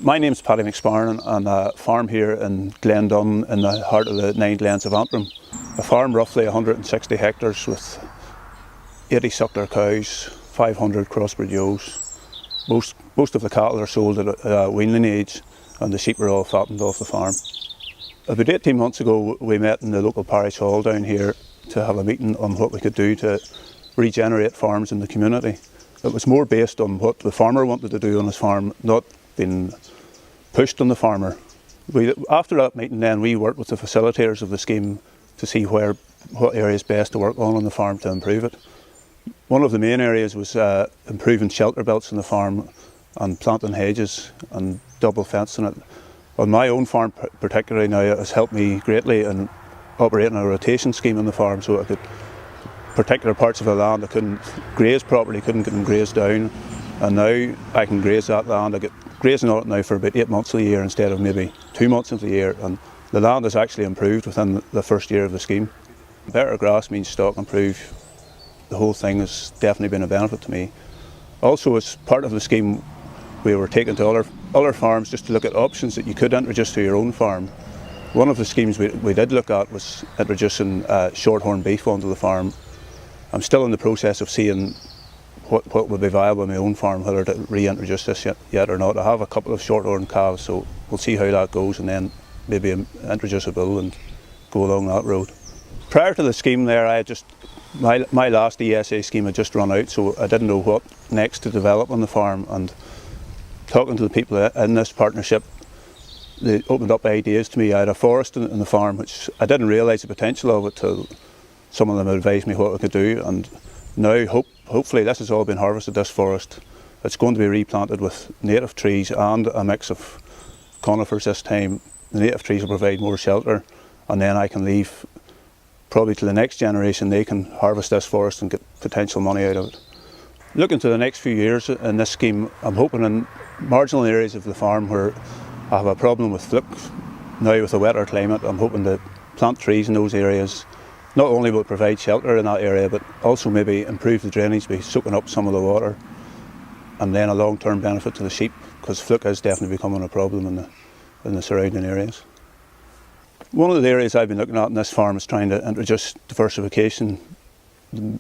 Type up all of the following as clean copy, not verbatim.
My name's Paddy McSparran and I farm here in Glens in the heart of the 9 Glens of Antrim. I farm roughly 160 hectares with 80 suckler cows, 500 crossbred ewes. Most of the cattle are sold at weanling age and the sheep are all fattened off the farm. About 18 months ago we met in the local parish hall down here to have a meeting on what we could do to regenerate farms in the community. It was more based on what the farmer wanted to do on his farm, not being pushed on the farmer. After that meeting then we worked with the facilitators of the scheme to see what areas best to work on the farm to improve it. One of the main areas was improving shelter belts on the farm and planting hedges and double fencing it. On my own farm particularly now, it has helped me greatly in operating a rotation scheme on the farm, so I could particular parts of the land I couldn't graze properly, couldn't get them grazed down, and now I can graze that land. I get grazing on it now for about 8 months of the year instead of maybe 2 months of the year, and the land has actually improved within the first year of the scheme. Better grass means stock improve. The whole thing has definitely been a benefit to me. Also, as part of the scheme, we were taken to other farms just to look at options that you could introduce to your own farm. One of the schemes we did look at was introducing shorthorn beef onto the farm. I'm still in the process of seeing what would be viable on my own farm, whether to reintroduce this yet or not. I have a couple of shorthorn calves, so we'll see how that goes and then maybe introduce a bull and go along that road. Prior to the scheme there, I had my last ESA scheme had just run out, so I didn't know what next to develop on the farm, and talking to the people in this partnership, they opened up ideas to me. I had a forest in the farm which I didn't realise the potential of it till some of them advised me what I could do, and now hopefully this has all been harvested, this forest. It's going to be replanted with native trees and a mix of conifers this time. The native trees will provide more shelter, and then I can leave probably to the next generation. They can harvest this forest and get potential money out of it. Looking to the next few years in this scheme, I'm hoping in marginal areas of the farm where I have a problem with fluke, now with a wetter climate, I'm hoping to plant trees in those areas. Not only will it provide shelter in that area, but also maybe improve the drainage by soaking up some of the water, and then a long-term benefit to the sheep, because fluke is definitely becoming a problem in the surrounding areas. One of the areas I've been looking at in this farm is trying to introduce diversification.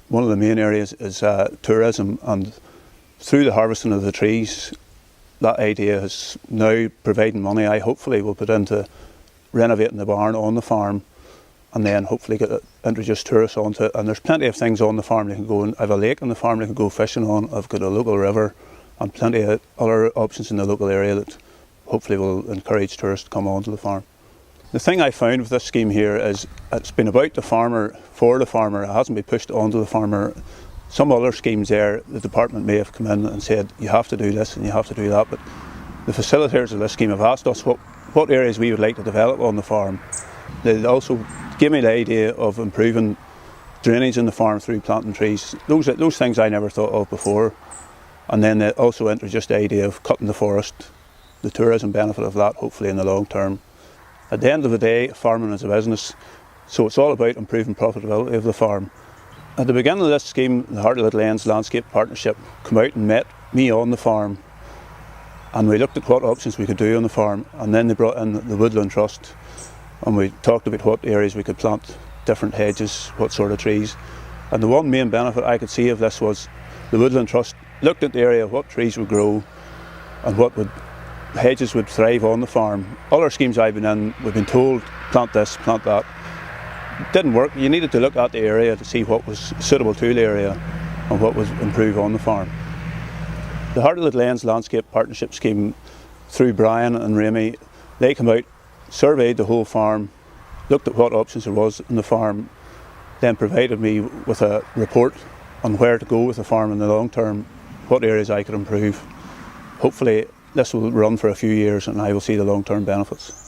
One of the main areas is tourism, and through the harvesting of the trees, that idea is now providing money I hopefully will put into renovating the barn on the farm, and then hopefully introduce tourists onto it. And there's plenty of things on the farm they can go, and I have a lake on the farm they can go fishing on. I've got a local river and plenty of other options in the local area that hopefully will encourage tourists to come onto the farm. The thing I found with this scheme here is it's been about the farmer, for the farmer. It hasn't been pushed onto the farmer. Some other schemes there, the department may have come in and said you have to do this and you have to do that, but the facilitators of this scheme have asked us what areas we would like to develop on the farm. They also gave me the idea of improving drainage in the farm through planting trees. Those things I never thought of before. And then they also introduced the idea of cutting the forest, the tourism benefit of that hopefully in the long term. At the end of the day, farming is a business, so it's all about improving profitability of the farm. At the beginning of this scheme, the Heart of the Glens Landscape Partnership came out and met me on the farm, and we looked at what options we could do on the farm, and then they brought in the Woodland Trust, and we talked about what areas we could plant, different hedges, what sort of trees. And the one main benefit I could see of this was the Woodland Trust looked at the area of what trees would grow and what hedges would thrive on the farm. Other schemes I've been in, we've been told plant this, plant that. It didn't work. You needed to look at the area to see what was suitable to the area and what would improve on the farm. The Heart of the Glens Landscape Partnership Scheme, through Brian and Remy, they came out, surveyed the whole farm, looked at what options there was in the farm, then provided me with a report on where to go with the farm in the long term, what areas I could improve. Hopefully this will run for a few years and I will see the long term benefits.